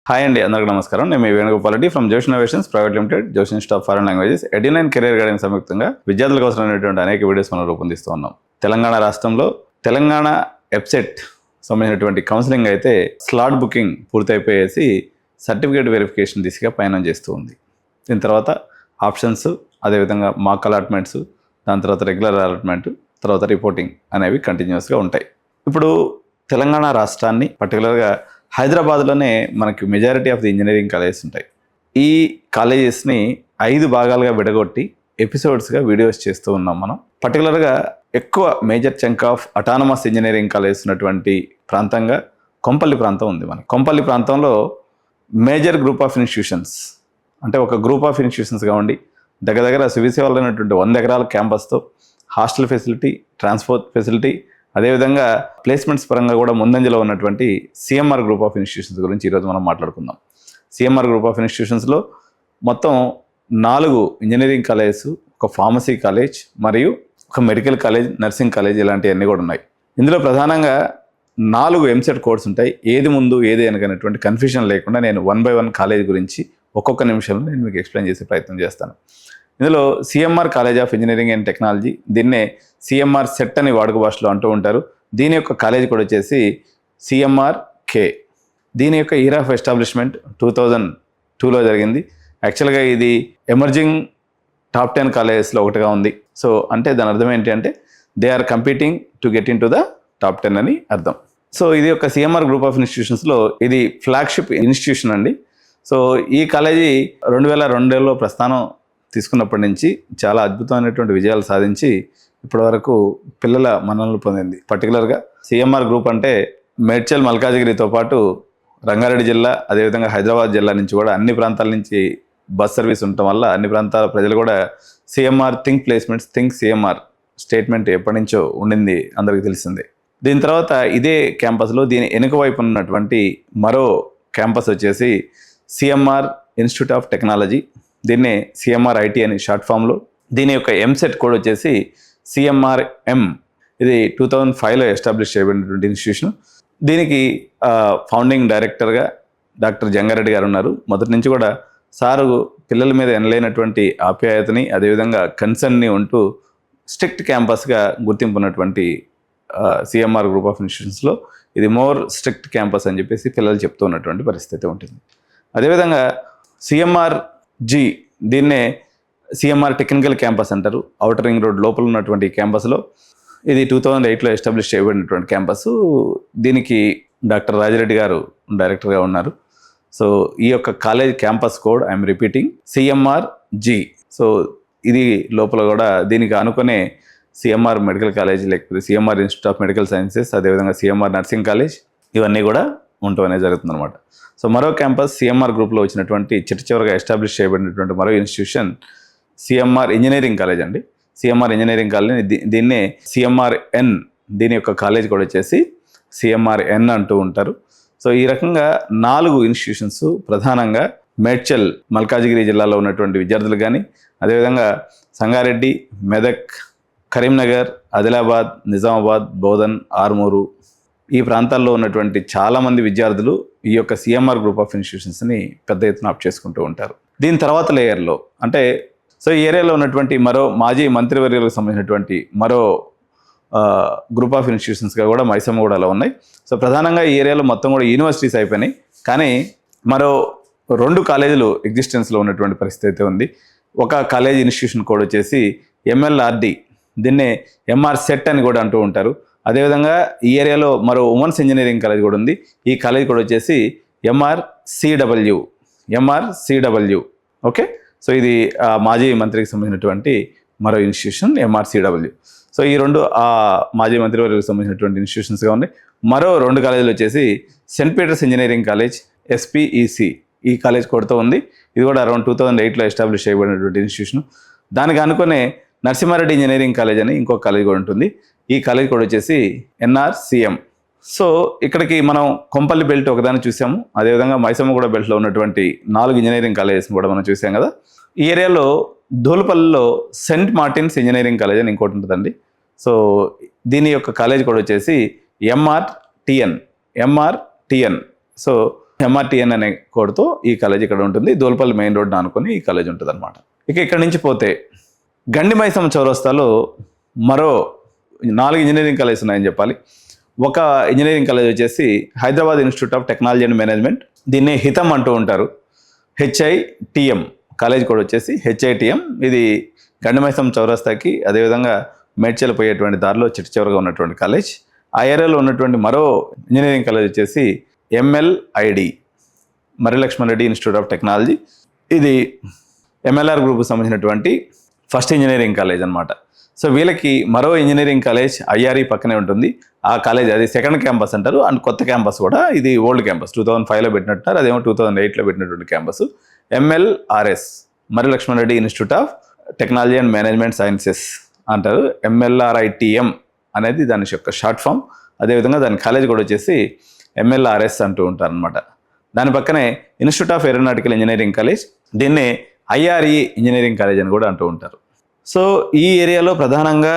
Hi అండి, అందరికీ నమస్కారం. నేను మీ Venugopal Reddy from Josh innovations private limited, Josh institute of foreign languages, Edunine career guidance సంయుక్తంగా విద్యార్థులకు అవసరమైనటువంటి అనేక వీడియోస్ మనం రూపొందిస్తూ ఉన్నాం. తెలంగాణ రాష్ట్రంలో తెలంగాణ వెబ్సైట్ సంబంధించినటువంటి కౌన్సిలింగ్ అయితే స్లాట్ బుకింగ్ పూర్తయిపోయేసి సర్టిఫికేట్ వెరిఫికేషన్ దిశగా పయనం చేస్తూ ఉంది. దీని తర్వాత ఆప్షన్స్, అదేవిధంగా మాక్ అలాట్మెంట్స్, దాని తర్వాత రెగ్యులర్ అలాట్మెంట్, తర్వాత రిపోర్టింగ్ అనేవి కంటిన్యూస్గా ఉంటాయి. ఇప్పుడు తెలంగాణ రాష్ట్రాన్ని పర్టికులర్గా హైదరాబాద్లోనే మనకి majority of the engineering colleges ఉంటాయి. ఈ కాలేజెస్ని 5 భాగాలుగా విడగొట్టి ఎపిసోడ్స్గా వీడియోస్ చేస్తూ ఉన్నాం మనం. పర్టికులర్గా ఎక్కువ major chunk of autonomous engineering colleges ఉన్నటువంటి ప్రాంతంగా కొంపల్లి ప్రాంతం ఉంది. మనకి కొంపల్లి ప్రాంతంలో మేజర్ గ్రూప్ ఆఫ్ ఇన్స్టిట్యూషన్స్, అంటే ఒక గ్రూప్ ఆఫ్ ఇన్స్టిట్యూషన్స్గా ఉండి దగ్గర సువిసేవలు ఉన్నటువంటి 100 ఎకరాల క్యాంపస్తో హాస్టల్ ఫెసిలిటీ, ట్రాన్స్పోర్ట్ ఫెసిలిటీ, అదేవిధంగా ప్లేస్మెంట్స్ పరంగా కూడా ముందంజలో ఉన్నటువంటి సిఎంఆర్ గ్రూప్ ఆఫ్ ఇన్స్టిట్యూషన్స్ గురించి ఈరోజు మనం మాట్లాడుకుందాం. సిఎంఆర్ గ్రూప్ ఆఫ్ ఇన్స్టిట్యూషన్స్లో మొత్తం 4 ఇంజనీరింగ్ కాలేజెస్, ఒక ఫార్మసీ కాలేజ్ మరియు ఒక మెడికల్ కాలేజ్, నర్సింగ్ కాలేజ్, ఇలాంటివన్నీ కూడా ఉన్నాయి. ఇందులో ప్రధానంగా 4 ఎంసెట్ కోర్స్ ఉంటాయి. ఏది ముందు ఏది వెనకనేటువంటి కన్ఫ్యూజన్ లేకుండా నేను 1 by 1 కాలేజ్ గురించి ఒక్కొక్క నిమిషంలో నేను మీకు ఎక్స్ప్లెయిన్ చేసే ప్రయత్నం చేస్తాను. ఇందులో CMR college of engineering and technology, దీన్నే సిఎంఆర్ సెట్ అని వాడుక భాషలో అంటూ ఉంటారు. దీని యొక్క కాలేజ్ కూడా వచ్చేసి సిఎంఆర్ కే. దీని యొక్క ఇయర్ ఆఫ్ ఎస్టాబ్లిష్మెంట్ 2002లో జరిగింది. యాక్చువల్గా ఇది ఎమర్జింగ్ టాప్ 10 కాలేజెస్లో ఒకటిగా ఉంది. సో అంటే దాని అర్థం ఏంటి అంటే they are competing to get in to the top 10 అని అర్థం. సో ఇది ఒక సిఎంఆర్ గ్రూప్ ఆఫ్ ఇన్స్టిట్యూషన్స్లో ఇది ఫ్లాగ్షిప్ ఇన్స్టిట్యూషన్ అండి. సో ఈ కాలేజీ 2002లో ప్రస్థానం తీసుకున్నప్పటి నుంచి చాలా అద్భుతమైనటువంటి విజయాలు సాధించి ఇప్పటివరకు పిల్లల మన్ననలు పొందింది. పర్టికులర్గా సిఎంఆర్ గ్రూప్ అంటే మేడ్చల్, మల్కాజిగిరితో పాటు రంగారెడ్డి జిల్లా, అదేవిధంగా హైదరాబాద్ జిల్లా నుంచి కూడా అన్ని ప్రాంతాల నుంచి బస్ సర్వీస్ ఉండటం వల్ల అన్ని ప్రాంతాల ప్రజలు కూడా CMR think placements, think CMR statement ఎప్పటి నుంచో ఉండింది, అందరికీ తెలిసిందే. దీని తర్వాత ఇదే క్యాంపస్లో దీని వెనుక వైపు ఉన్నటువంటి మరో క్యాంపస్ వచ్చేసి సిఎంఆర్ ఇన్స్టిట్యూట్ ఆఫ్ టెక్నాలజీ, దీన్నే సిఎంఆర్ ఐటీ అని షార్ట్ ఫామ్లో. దీని యొక్క ఎంసెట్ కోడ్ వచ్చేసి సిఎంఆర్ ఎం. ఇది 2005లో ఎస్టాబ్లిష్ చేయబడినటువంటి ఇన్స్టిట్యూషన్. దీనికి ఫౌండింగ్ డైరెక్టర్గా డాక్టర్ జంగారెడ్డి గారు ఉన్నారు. మొదటి నుంచి కూడా సారు పిల్లల మీద ఎనలేనటువంటి ఆప్యాయతని, అదేవిధంగా కన్సర్న్ని ఉంటూ స్ట్రిక్ట్ క్యాంపస్గా గుర్తింపు ఉన్నటువంటి సిఎంఆర్ గ్రూప్ ఆఫ్ ఇన్స్టిట్యూషన్స్లో ఇది మోర్ స్ట్రిక్ట్ క్యాంపస్ అని చెప్పేసి పిల్లలు చెప్తూ ఉన్నటువంటి పరిస్థితి ఉంటుంది. అదేవిధంగా సిఎంఆర్ జీ, దీన్నే సిఎంఆర్ టెక్నికల్ క్యాంపస్ అంటారు. ఔటర్ రింగ్ రోడ్ లోపల ఉన్నటువంటి క్యాంపస్లో ఇది 2008లో ఎస్టాబ్లిష్ చేయబడినటువంటి క్యాంపస్. దీనికి డాక్టర్ రాజిరెడ్డి గారు డైరెక్టర్గా ఉన్నారు. సో ఈ యొక్క college campus code I'm repeating CMR G. So ఇది లోపల కూడా దీనికి అనుకునే సిఎంఆర్ మెడికల్ కాలేజ్, లేకపోతే CMR institute of medical sciences, అదేవిధంగా సిఎంఆర్ నర్సింగ్ కాలేజ్, ఇవన్నీ కూడా ఉండటం అనేది జరుగుతుందన్నమాట. సో మరో క్యాంపస్ సిఎంఆర్ గ్రూప్లో వచ్చినటువంటి చివరిగా ఎస్టాబ్లిష్ చేయబడినటువంటి మరో ఇన్స్టిట్యూషన్ సిఎంఆర్ ఇంజనీరింగ్ కాలేజ్ అండి. సిఎంఆర్ ఇంజనీరింగ్ కాలేజ్, దీన్నే సిఎంఆర్ ఎన్, దీని యొక్క కాలేజ్ కూడా వచ్చేసి సిఎంఆర్ ఎన్ అంటూ ఉంటారు. సో ఈ రకంగా 4 ఇన్స్టిట్యూషన్స్ ప్రధానంగా మేడ్చల్, మల్కాజిగిరి జిల్లాలో ఉన్నటువంటి విద్యార్థులు కానీ, అదేవిధంగా సంగారెడ్డి, మెదక్, కరీంనగర్, ఆదిలాబాద్, నిజామాబాద్, బోధన్, ఆర్మూరు, ఈ ప్రాంతాల్లో ఉన్నటువంటి చాలామంది విద్యార్థులు ఈ యొక్క సిఎంఆర్ గ్రూప్ ఆఫ్ ఇన్స్టిట్యూషన్స్ని పెద్ద ఎత్తున ఆప్ చేసుకుంటూ ఉంటారు. దీని తర్వాత లేయర్లో అంటే సో ఈ ఏరియాలో ఉన్నటువంటి మరో మాజీ మంత్రివర్యులకు సంబంధించినటువంటి మరో గ్రూప్ ఆఫ్ ఇన్స్టిట్యూషన్స్గా కూడా మైసమ్మగూడలో ఉన్నాయి. సో ప్రధానంగా ఈ ఏరియాలో మొత్తం కూడా యూనివర్సిటీస్ అయిపోయినాయి, కానీ మరో 2 కాలేజీలు ఎగ్జిస్టెన్స్లో ఉన్నటువంటి పరిస్థితి అయితే ఉంది. ఒక కాలేజ్ ఇన్స్టిట్యూషన్ కోడ్ వచ్చేసి ఎంఎల్ఆర్డి, దీన్నే ఎంఆర్ సెట్ అని కూడా అంటూ ఉంటారు. అదేవిధంగా ఈ ఏరియాలో మరో ఉమెన్స్ ఇంజనీరింగ్ కాలేజ్ కూడా ఉంది. ఈ కాలేజ్ కూడా వచ్చేసి ఎంఆర్సిడబ్ల్యూ. ఓకే, సో ఇది మాజీ మంత్రికి సంబంధించినటువంటి మరో ఇన్స్టిట్యూషన్ ఎంఆర్సిడబ్ల్యూ. సో ఈ 2 మాజీ మంత్రి వారికి సంబంధించినటువంటి ఇన్స్టిట్యూషన్స్గా ఉన్నాయి. మరో 2 కాలేజీలు వచ్చేసి సెయింట్ పీటర్స్ ఇంజనీరింగ్ కాలేజ్, ఎస్పీఈసి, ఈ కాలేజ్ కోడ్తో ఉంది. ఇది కూడా అరౌండ్ 2008లో ఎస్టాబ్లిష్ చేయబడినటువంటి ఇన్స్టిట్యూషన్. దానికి అనుకునే నరసింహారెడ్డి ఇంజనీరింగ్ కాలేజ్ అని ఇంకొక కాలేజ్ కూడా ఉంటుంది. ఈ కాలేజ్ కూడా వచ్చేసి ఎన్ఆర్సిఎం. సో ఇక్కడికి మనం కొంపల్లి బెల్ట్ ఒకదాన్ని చూసాము, అదేవిధంగా మైసమ్మగూడ బెల్ట్లో ఉన్నటువంటి 4 ఇంజనీరింగ్ కాలేజెస్ని కూడా మనం చూసాం కదా. ఈ ఏరియాలో ధూళపల్లిలో సెయింట్ మార్టిన్స్ ఇంజనీరింగ్ కాలేజ్ అని ఇంకోటి ఉంటుందండి. సో దీని యొక్క కాలేజ్ కూడా వచ్చేసి ఎంఆర్టిఎన్. సో MRTN అనే కోడ్తో ఈ కాలేజ్ ఇక్కడ ఉంటుంది. దోల్పల్లి మెయిన్ రోడ్ని ఆనుకొని ఈ కాలేజ్ ఉంటుంది అనమాట. ఇక ఇక్కడ నుంచి పోతే గండిమైసమ్మ చౌరస్తాలో మరో 4 ఇంజనీరింగ్ కాలేజ్ ఉన్నాయని చెప్పాలి. ఒక ఇంజనీరింగ్ కాలేజ్ వచ్చేసి Hyderabad institute of technology and management, దీన్ని హితం అంటూ ఉంటారు. HITM కాలేజ్ కోడ్ వచ్చేసి HITM. ఇది గండిమైసమ్మ చౌరస్తాకి అదేవిధంగా మేడ్చల్ పోయేటువంటి దారిలో చివరగా ఉన్నటువంటి కాలేజ్. ఆ ఏరియాలో ఉన్నటువంటి మరో ఇంజనీరింగ్ కాలేజ్ వచ్చేసి MLID, Marri Laxman Reddy institute of technology. ఇది MLR గ్రూప్కి సంబంధించినటువంటి ఫస్ట్ ఇంజనీరింగ్ కాలేజ్ అనమాట. సో వీళ్ళకి మరో ఇంజనీరింగ్ కాలేజ్ IRE పక్కనే ఉంటుంది. ఆ కాలేజ్ అది సెకండ్ క్యాంపస్ అంటారు. అండ్ కొత్త క్యాంపస్ కూడా, ఇది ఓల్డ్ క్యాంపస్ 2005లో పెట్టినట్టున్నారు, అదేమో 2008లో పెట్టినటువంటి క్యాంపస్. MLRS, Marri Laxman Reddy institute of technology and management sciences అంటారు. MLRITM అనేది దాని యొక్క షార్ట్ ఫామ్. అదేవిధంగా దాని కాలేజ్ కూడా వచ్చేసి MLRS అంటూ ఉంటారు అనమాట. దాని పక్కనే institute of aeronautical engineering college, దీన్నే IRE ఇంజనీరింగ్ కాలేజ్ అని కూడా అంటూ ఉంటారు. సో ఈ ఏరియాలో ప్రధానంగా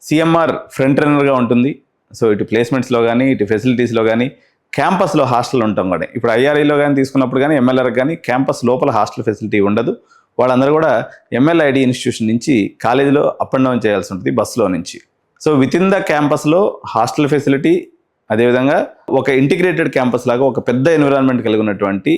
CMR ఫ్రంట్ రన్నర్గా ఉంటుంది. సో ఇటు ప్లేస్మెంట్స్లో కానీ, ఇటు ఫెసిలిటీస్లో కానీ, క్యాంపస్లో హాస్టల్ ఉంటాం కూడా. ఇప్పుడు IREలో కానీ తీసుకున్నప్పుడు కానీ, MLR కానీ క్యాంపస్ లోపల హాస్టల్ ఫెసిలిటీ ఉండదు. వాళ్ళందరూ కూడా MLID ఇన్స్టిట్యూషన్ నుంచి కాలేజీలో అప్ అండ్ డౌన్ చేయాల్సి ఉంటుంది బస్సులో నుంచి. సో విత్ ఇన్ ద క్యాంపస్లో హాస్టల్ ఫెసిలిటీ, అదేవిధంగా ఒక ఇంటిగ్రేటెడ్ క్యాంపస్ లాగా ఒక పెద్ద ఎన్విరాన్మెంట్ కలిగి ఉన్నటువంటి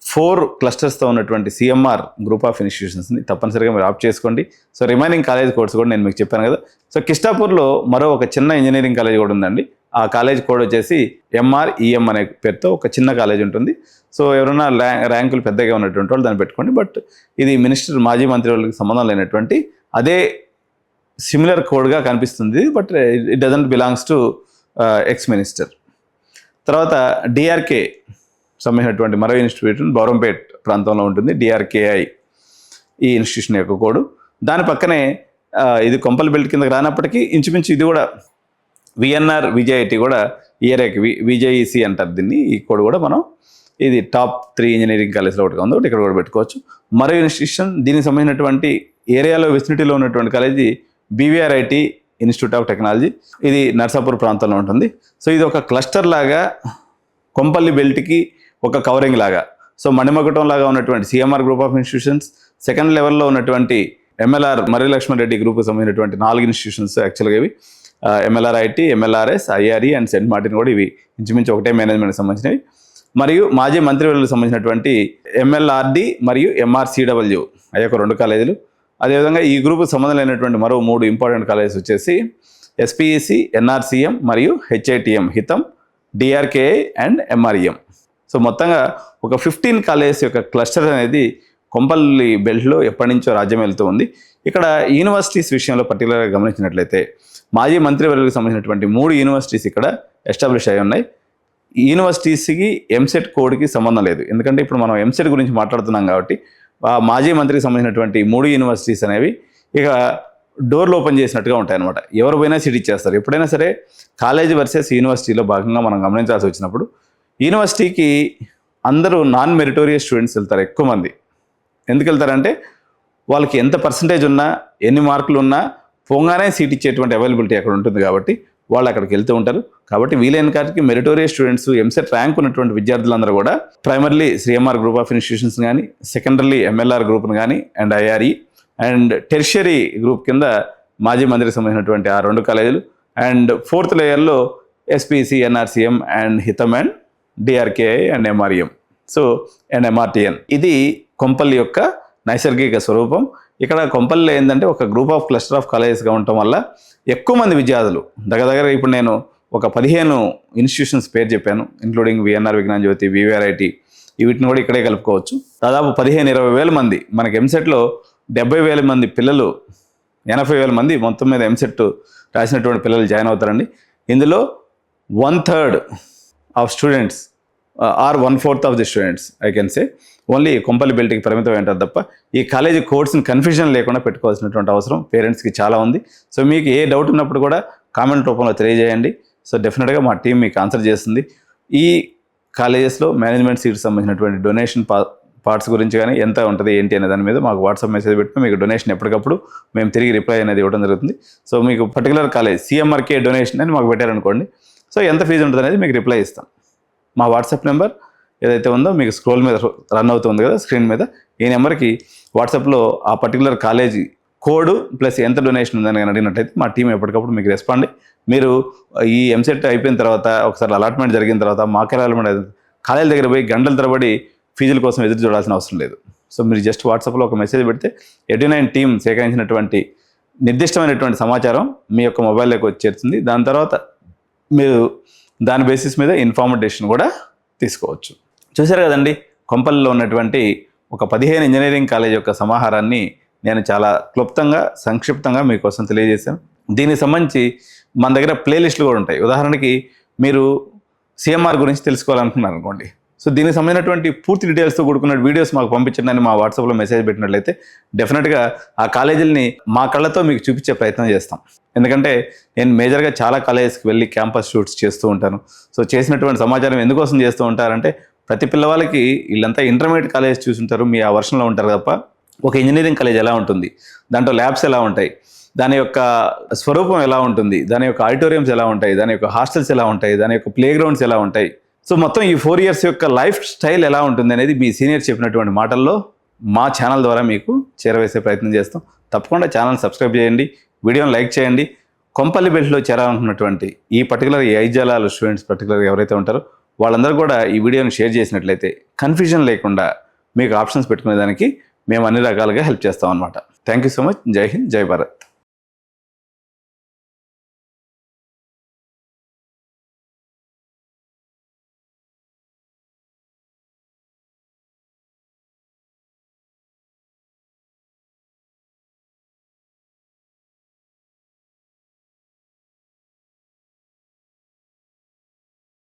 4 క్లస్టర్స్తో ఉన్నటువంటి CMR గ్రూప్ ఆఫ్ ఇన్స్టిట్యూషన్స్ని తప్పనిసరిగా మీరు ఆప్ట్ చేసుకోండి. సో రిమైనింగ్ కాలేజ్ కోడ్స్ కూడా నేను మీకు చెప్పాను కదా. సో కిష్టాపూర్లో మరో ఒక చిన్న ఇంజనీరింగ్ కాలేజ్ కూడా ఉందండి. ఆ కాలేజ్ కోడ్ వచ్చేసి MREM అనే పేరుతో ఒక చిన్న కాలేజ్ ఉంటుంది. సో ఎవరైనా ర్యాంకులు పెద్దగా ఉన్నటువంటి వాళ్ళు దాన్ని పెట్టుకోండి. బట్ ఇది మాజీ మంత్రి వాళ్ళకి సంబంధం లేనటువంటి అదే సిమిలర్ కోడ్గా కనిపిస్తుంది. But it doesn't belongs to ex minister. తర్వాత DRK సంబంధించినటువంటి మరో ఇన్స్టిట్యూషన్ బౌరంపేట్ ప్రాంతంలో ఉంటుంది. DRKI ఈ ఇన్స్టిట్యూషన్ యొక్క కోడ్. దాని పక్కనే ఇది కొంపల్ బెల్ట్ కిందకి రానప్పటికీ ఇంచుమించు ఇది కూడా VNR VJIT కూడా ఈ ఏరియాకి VJEC అంటారు దీన్ని. ఈ కోడ్ కూడా మనం ఇది టాప్ 3 ఇంజనీరింగ్ కాలేజ్లో ఒకటిగా ఉంది, ఒకటి ఇక్కడ కూడా పెట్టుకోవచ్చు. మరో ఇన్స్టిట్యూషన్ దీనికి సంబంధించినటువంటి ఏరియాలో విసినిటీలో ఉన్నటువంటి college BVRIT institute of technology. ఇది నర్సాపూర్ ప్రాంతంలో ఉంటుంది. సో ఇది ఒక క్లస్టర్ లాగా కొంపల్లి బెల్ట్కి ఒక కవరింగ్ లాగా. సో మణిమకుటం లాగా ఉన్నటువంటి CMR group of institutions, second లెవెల్లో ఉన్నటువంటి MLR మర్రి లక్ష్మణ్ రెడ్డి గ్రూప్కి సంబంధించినటువంటి 4 ఇన్స్టిట్యూషన్స్ యాక్చువల్గా ఇవి. MLRIT, MLRS, IRE and Saint Martin కూడా ఇవి ఇంచుమించు ఒకటే మేనేజ్మెంట్కి సంబంధించినవి. మరియు మాజీ మంత్రివర్యులకు సంబంధించినటువంటి MLRD మరియు MRCW అయ్యొక 2 కాలేజీలు. అదేవిధంగా ఈ గ్రూప్కి సంబంధం లేనటువంటి మరో 3 ఇంపార్టెంట్ కాలేజెస్ వచ్చేసి SPEC, NRCM మరియు HITM Hitam, DRKI and MREM. So మొత్తంగా ఒక 15 కాలేజెస్ యొక్క క్లస్టర్ అనేది కొంపల్లి బెల్ట్లో ఎప్పటి నుంచో రాజ్యం వెళ్తూ ఉంది. ఇక్కడ యూనివర్సిటీస్ విషయంలో పర్టికులర్గా గమనించినట్లయితే మాజీ మంత్రివర్యులకు సంబంధించినటువంటి 3 యూనివర్సిటీస్ ఇక్కడ ఎస్టాబ్లిష్ అయి ఉన్నాయి. ఈ యూనివర్సిటీస్కి MCET కోడ్కి సంబంధం లేదు. ఎందుకంటే ఇప్పుడు మనం MCET గురించి మాట్లాడుతున్నాం కాబట్టి మాజీ మంత్రికి సంబంధించినటువంటి 3 యూనివర్సిటీస్ అనేవి ఇక డోర్లు ఓపెన్ చేసినట్టుగా ఉంటాయన్నమాట. ఎవరు పోయినా సీట్ ఇచ్చేస్తారు. ఎప్పుడైనా సరే కాలేజ్ వర్సెస్ యూనివర్సిటీలో భాగంగా మనం గమనించాల్సి వచ్చినప్పుడు యూనివర్సిటీకి అందరూ నాన్ మెరిటోరియస్ స్టూడెంట్స్ వెళ్తారు ఎక్కువ మంది. ఎందుకు వెళ్తారంటే వాళ్ళకి ఎంత పర్సంటేజ్ ఉన్నా, ఎన్ని మార్కులు ఉన్నా పోగానే సీట్ ఇచ్చేటువంటి అవైలబిలిటీ అక్కడ ఉంటుంది కాబట్టి వాళ్ళు అక్కడికి వెళ్తూ ఉంటారు. కాబట్టి వీలైన కాటికి మెరిటోరియస్ స్టూడెంట్స్, MCET ర్యాంక్ ఉన్నటువంటి విద్యార్థులందరూ కూడా primarily CMR group of institutions కానీ, సెకండరీ MLR గ్రూప్ను కానీ and IRE and tertiary group కింద మాజీ మంత్రికి సంబంధించినటువంటి ఆ 2 కాలేజీలు అండ్ 4th లేయర్లో SPEC, NRCM and Hitam and DRKI and MREM. So and MRTN. ఇది కొంపల్లి యొక్క నైసర్గిక స్వరూపం. ఇక్కడ కొంపల్లిలో ఏంటంటే ఒక గ్రూప్ ఆఫ్ క్లస్టర్ ఆఫ్ కాలేజెస్గా ఉండటం వల్ల ఎక్కువ మంది విద్యార్థులు దగ్గర ఇప్పుడు నేను ఒక 15 ఇన్స్టిట్యూషన్స్ పేరు చెప్పాను, ఇంక్లూడింగ్ VNR విజ్ఞాన జ్యోతి, VVRIT, వీటిని కూడా ఇక్కడే కలుపుకోవచ్చు. దాదాపు 15-20 వేల మంది మనకి MCETలో 70,000 మంది పిల్లలు, 80,000 మంది మొత్తం మీద MCET రాసినటువంటి పిల్లలు జాయిన్ అవుతారండి. ఇందులో 1/3 of students or 1/4 of the students I can say only Kompally బెల్ట్కి పరిమితం ఏంటారు తప్ప ఈ కాలేజీ కోర్స్ని కన్ఫ్యూజన్ లేకుండా పెట్టుకోవాల్సినటువంటి అవసరం పేరెంట్స్కి చాలా ఉంది. సో మీకు ఏ డౌట్ ఉన్నప్పుడు కూడా కామెంట్ రూపంలో తెలియజేయండి. సో డెఫినెట్గా మా టీం మీకు ఆన్సర్ చేస్తుంది. ఈ కాలేజెస్లో మేనేజ్మెంట్ సీట్స్ సంబంధించినటువంటి డొనేషన్ పార్ట్స్ గురించి కానీ ఎంత ఉంటుంది ఏంటి అనే దాని మీద మాకు వాట్సాప్ మెసేజ్ పెట్టి మీకు డొనేషన్ ఎప్పటికప్పుడు మేము తిరిగి రిప్లై అనేది ఇవ్వడం జరుగుతుంది. సో మీకు పర్టికులర్ కాలేజ్ CMRK డొనేషన్ అని మాకు పెట్టారనుకోండి, సో ఎంత ఫీజు ఉంటుంది అనేది మీకు రిప్లై ఇస్తాం. మా వాట్సాప్ నెంబర్ ఏదైతే ఉందో మీకు స్క్రోల్ మీద రన్ అవుతుంది కదా స్క్రీన్ మీద, ఈ నెంబర్కి వాట్సాప్లో ఆ పర్టికులర్ కాలేజీ కోడ్ ప్లస్ ఎంత డొనేషన్ ఉందని అడిగినట్టయితే మా టీం ఎప్పటికప్పుడు మీకు రెస్పాండ్ మీరు ఈ ఎంసెట్ అయిపోయిన తర్వాత ఒకసారి అలాట్మెంట్ జరిగిన తర్వాత మాకే అలాట్మెంట్ కాలేజీ దగ్గర పోయి గంటల తరబడి ఫీజుల కోసం ఎదురు చూడాల్సిన అవసరం లేదు. సో మీరు జస్ట్ వాట్సాప్లో ఒక మెసేజ్ పెడితే ఎడ్యునైన్ టీం సేకరించినటువంటి నిర్దిష్టమైనటువంటి సమాచారం మీ యొక్క మొబైల్లోకి వచ్చి చేరుతుంది. దాని తర్వాత మీరు దాని బేసిస్ మీద ఇన్ఫార్మ్డ్ డెసిషన్ కూడా తీసుకోవచ్చు. చూశారు కదండి, కొంపల్లిలో ఉన్నటువంటి ఒక 15 ఇంజనీరింగ్ కాలేజ్ యొక్క సమాహారాన్ని నేను చాలా క్లుప్తంగా సంక్షిప్తంగా మీకోసం తెలియజేశాను. దీనికి సంబంధించి మన దగ్గర ప్లేలిస్టులు కూడా ఉంటాయి. ఉదాహరణకి మీరు సిఎంఆర్ గురించి తెలుసుకోవాలనుకున్నారు అనుకోండి, సో దీనికి సంబంధించినటువంటి పూర్తి డీటెయిల్స్తో కూడుకున్న వీడియోస్ మాకు పంపించండి అని మా వాట్సాప్లో మెసేజ్ పెట్టినట్లయితే డెఫినెట్గా ఆ కాలేజీలని మా కళ్ళతో మీకు చూపించే ప్రయత్నం చేస్తాం. ఎందుకంటే నేను మేజర్గా చాలా కాలేజెస్కి వెళ్ళి క్యాంపస్ షూట్స్ చేస్తూ ఉంటాను. సో చేసినటువంటి సమాచారం ఎందుకోసం చేస్తూ ఉంటారంటే ప్రతి పిల్లవాళ్ళకి వీళ్ళంతా ఇంటర్మీడియట్ కాలేజ్ చూసుంటారు, మీ ఆ వర్షన్లో ఉంటారు తప్ప ఒక ఇంజనీరింగ్ కాలేజ్ ఎలా ఉంటుంది, దాంట్లో ల్యాబ్స్ ఎలా ఉంటాయి, దాని యొక్క స్వరూపం ఎలా ఉంటుంది, దాని యొక్క ఆడిటోరియంస్ ఎలా ఉంటాయి, దాని యొక్క హాస్టల్స్ ఎలా ఉంటాయి, దాని యొక్క ప్లే గ్రౌండ్స్ ఎలా ఉంటాయి, సో మొత్తం ఈ 4 years యొక్క లైఫ్ స్టైల్ ఎలా ఉంటుంది అనేది మీ సీనియర్ చెప్పినటువంటి మాటల్లో మా ఛానల్ ద్వారా మీకు చేరవేసే ప్రయత్నం చేస్తాం. తప్పకుండా ఛానల్ సబ్స్క్రైబ్ చేయండి, వీడియోని లైక్ చేయండి. కొంపల్లి బెల్ట్లో చేరాలనుకున్నటువంటి ఈ పర్టికులర్ ఐజాలాల స్టూడెంట్స్ పర్టికులర్గా ఎవరైతే ఉంటారో వాళ్ళందరూ కూడా ఈ వీడియోని షేర్ చేసినట్లయితే కన్ఫ్యూజన్ లేకుండా మీకు ఆప్షన్స్ పెట్టుకునేదానికి మేము అన్ని రకాలుగా హెల్ప్ చేస్తాం అన్నమాట. Thank you so much. జై హింద్, జై భారత్.